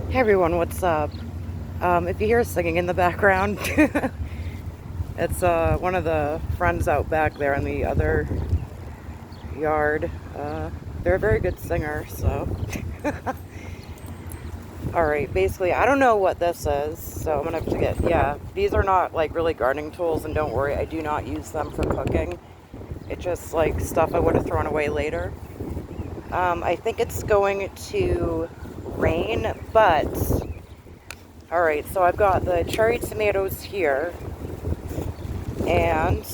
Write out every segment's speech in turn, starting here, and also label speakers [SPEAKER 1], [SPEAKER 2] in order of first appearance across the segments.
[SPEAKER 1] Hey everyone, what's up? If you hear singing in the background, it's one of the friends out back there in the other yard. They're a very good singer, so. Alright, basically, I don't know what this is, so I'm gonna have to yeah, these are not like really gardening tools, and don't worry, I do not use them for cooking. It's just like stuff I would have thrown away later. I think it's going to rain, but alright, so I've got the cherry tomatoes here, and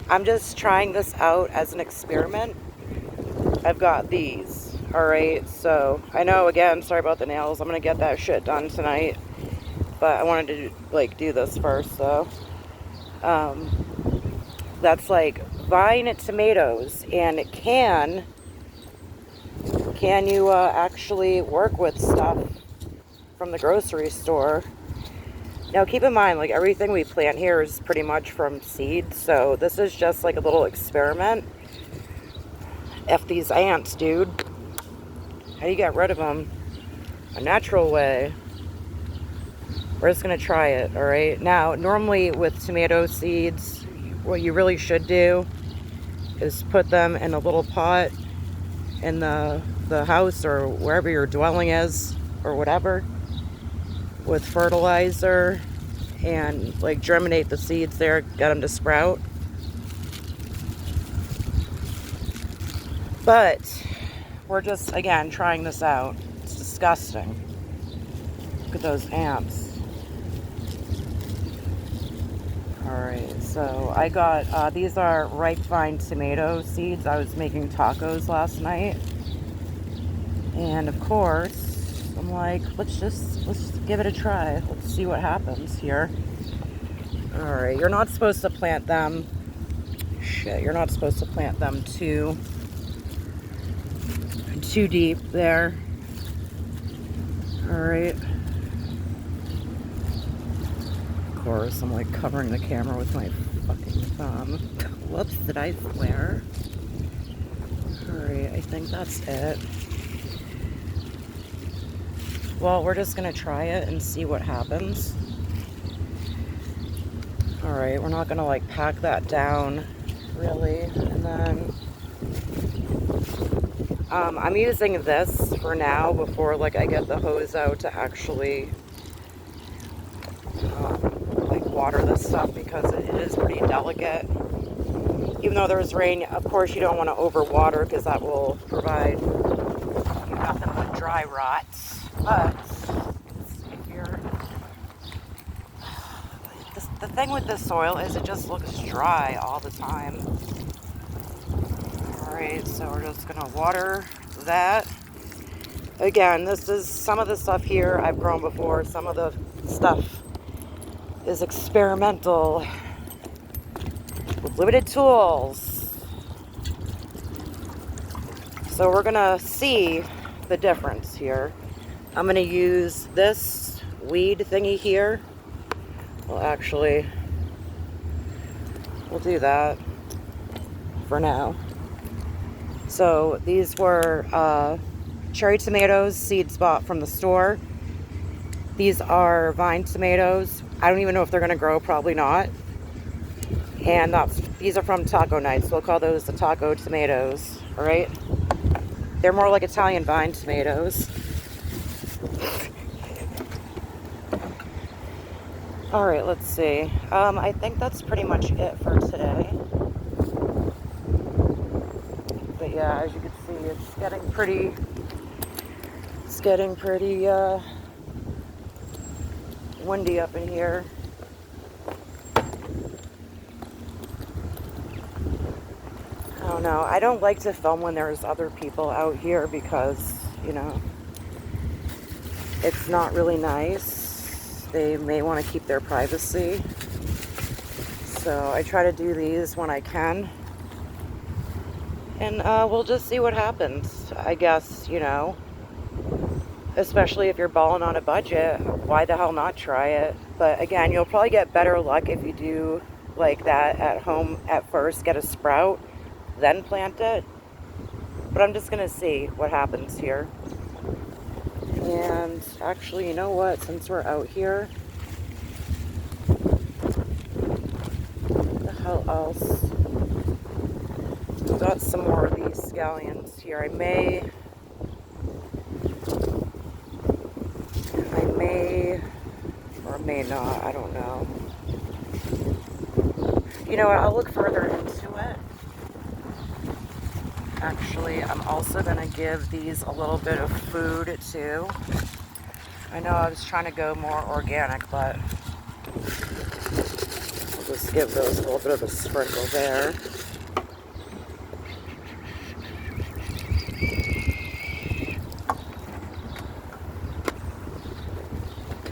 [SPEAKER 1] I'm just trying this out as an experiment. I've got these, alright, so I know, again, sorry about the nails, I'm gonna get that shit done tonight, but I wanted to, like, do this first, so, that's, like, vine tomatoes, and can you, actually work with stuff from the grocery store? Now keep in mind, like, everything we plant here is pretty much from seeds, so this is just like a little experiment. F these ants, dude. How do you get rid of them? A natural way. We're just gonna try it, alright? Now, normally with tomato seeds, what you really should do is put them in a little pot in the house or wherever your dwelling is, or whatever, with fertilizer, and like germinate the seeds there, get them to sprout. But we're just, again, trying this out. It's disgusting. Look at those ants. Alright, so I got, these are ripe vine tomato seeds. I was making tacos last night. And of course, I'm like, let's just give it a try. Let's see what happens here. Alright, you're not supposed to plant them. Shit, you're not supposed to plant them too deep there. Alright. Of course, I'm like covering the camera with my fucking thumb. Whoops, did I swear? Alright, I think that's it. Well, we're just gonna try it and see what happens. Alright, we're not gonna like pack that down, really. And then I'm using this for now before like I get the hose out to actually like water this stuff, because it is pretty delicate. Even though there's rain, of course you don't want to overwater, because that will provide you nothing but dry rot. But if you're, the thing with this soil is it just looks dry all the time. Alright, so we're just gonna water that. Again, this is some of the stuff here I've grown before. Some of the stuff is experimental with limited tools. So we're gonna see the difference here. I'm gonna use this weed thingy here. Well, actually, we'll do that for now. So these were cherry tomatoes, seeds bought from the store. These are vine tomatoes. I don't even know if they're gonna grow, probably not. And these are from taco nights. We'll call those the taco tomatoes, all right? They're more like Italian vine tomatoes. All right, let's see. I think that's pretty much it for today. But yeah, as you can see, it's getting pretty windy up in here. I don't know. I don't like to film when there's other people out here because, you know, it's not really nice. They may want to keep their privacy. So I try to do these when I can. And we'll just see what happens, I guess, you know. Especially if you're balling on a budget, why the hell not try it? But again, you'll probably get better luck if you do like that at home at first, get a sprout, then plant it. But I'm just gonna see what happens here. And Actually, you know what? Since we're out here, what the hell else? We've got some more of these scallions here. I may, or may not, I don't know. You know what, I'll look further into it. Actually, I'm also going to give these a little bit of food too. I know I was trying to go more organic, but I'll just give those a little bit of a sprinkle there.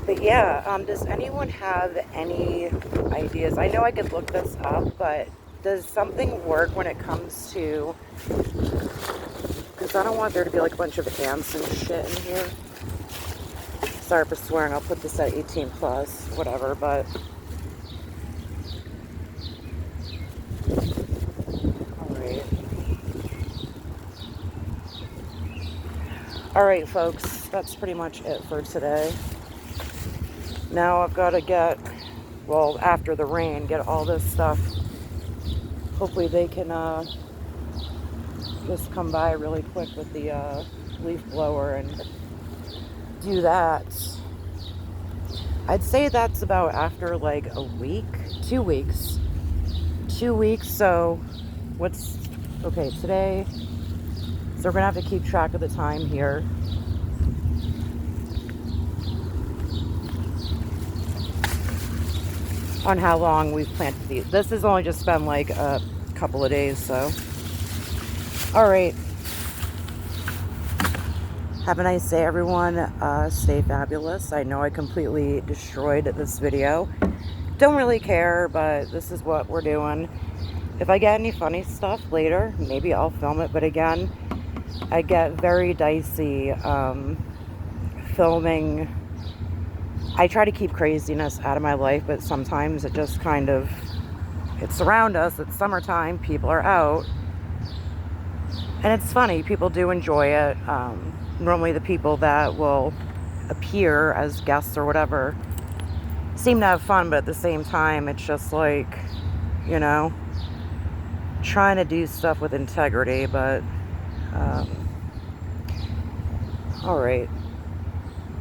[SPEAKER 1] But yeah, does anyone have any ideas? I know I could look this up, but does something work when it comes to, because I don't want there to be like a bunch of ants and shit in here. Sorry for swearing, I'll put this at 18 plus, whatever, but alright folks, that's pretty much it for today. Now I've got to get, well, after the rain, get all this stuff. Hopefully they can just come by really quick with the leaf blower and do that. I'd say that's about after like a week, 2 weeks. 2 weeks, so what's, okay, today, so we're gonna have to keep track of the time here. On how long we've planted these. This has only just been like a couple of days, so. All right. Have a nice day, everyone. Stay fabulous. I know I completely destroyed this video. Don't really care, but this is what we're doing. If I get any funny stuff later, maybe I'll film it. But again, I get very dicey filming. I try to keep craziness out of my life, but sometimes it just kind of, it's around us. It's summertime. People are out. And it's funny. People do enjoy it. Normally the people that will appear as guests or whatever seem to have fun, but at the same time, it's just like, you know, trying to do stuff with integrity, but all right.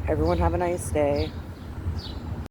[SPEAKER 1] Everyone have a nice day.